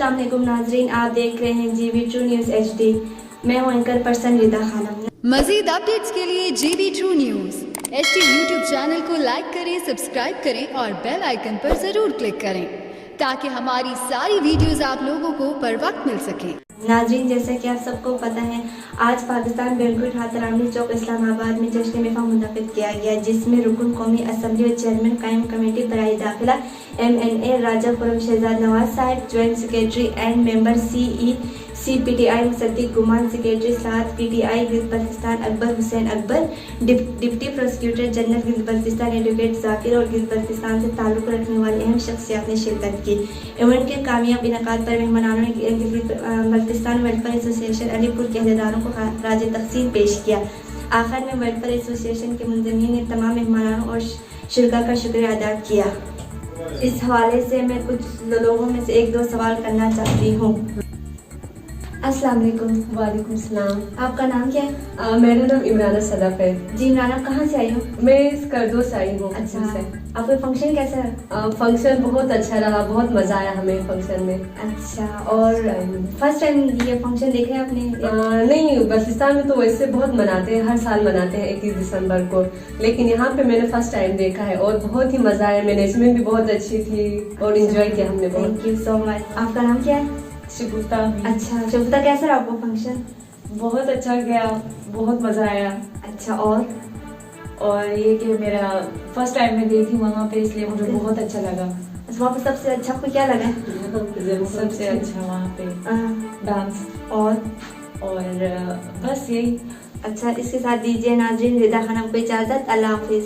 अस्सलाम वालेकुम नाजरीन, आप देख रहे हैं जीबी ट्रू न्यूज़ HD। मैं हूं एंकर पर्सन रिदा खानम। मजीद अपडेट्स के लिए GB true news HD YouTube channel को लाइक करें, सब्सक्राइब करें और बेल आइकन पर जरूर क्लिक करें ताकि हमारी सारी वीडियोस आप लोगों को बर वक्त मिल सके। नाजरीन, जैसा कि आप सबको पता है, आज पाकिस्तान बैंकुट हाथरामनी चौक इस्लामाबाद में जश्न मिफा मुनक़िद किया गया, जिसमें रुकन कौमी असम्बली और चेयरमैन कायम कमेटी बराए दाखिला MNA Raja Khurram Shahzad Nawaz sahib, joint secretary and member CEC-PTI Musaddiq Guman, secretary साथ PTI Gilgit Baltistan Akbar Hussain Akbar, deputy prosecutor general Gilgit Baltistan advocate Zakir और गिल्द बल्तिस्तान से ताल्लुक़ रखने वाली अहम शख्सियात ने शिरकत की। इवेंट के कामयाब इनेकाद पर मेहमानों ने गिल्द बल्तिस्तान वेलफेयर एसोसिएशन अलीपुर के अहदेदारों को राज तक़सीम पेश किया। आखिर में वेलफेयर एसोसिएशन के मुंतज़मीन ने तमाम मेहमानों और शुरका का शुक्रिया अदा किया। इस हवाले से मैं कुछ लोगों में से एक दो सवाल करना चाहती हूँ। अस्सलाम वालेकुम। वालेकुम सलाम। आपका नाम क्या है? मेरा नाम इमराना सदफ है। जी इमरान, आप कहाँ से आई हो? मैं इस करदो से आई हूँ। अच्छा, आपका फंक्शन कैसा रहा? फंक्शन बहुत अच्छा रहा, बहुत मजा आया हमें फंक्शन में। अच्छा, और फर्स्ट टाइम ये फंक्शन देखे आपने? नहीं, बल्तिस्तान में तो वैसे बहुत मनाते हैं, हर साल मनाते हैं 21 दिसंबर को, लेकिन यहाँ पे मैंने फर्स्ट टाइम देखा है और बहुत ही मजा आया। मैनेजमेंट भी बहुत अच्छी थी और एंजॉय किया हमने बहुत। Thank you so much. आपका नाम क्या है? शिगुफ्ता। अच्छा शिगुफ्ता, कैसा रहा आपका फंक्शन? बहुत अच्छा गया, बहुत मजा आया। अच्छा, और ये कि मेरा फर्स्ट टाइम मैं गई थी वहाँ पे, इसलिए मुझे बहुत अच्छा लगा। वहाँ पे सबसे अच्छा आपको क्या लगा? सबसे अच्छा वहाँ पे डांस और बस यही। अच्छा, इसके साथ दीजिए नाजरीन रिदा खानम को इजाज़त। अल्लाह हाफिज।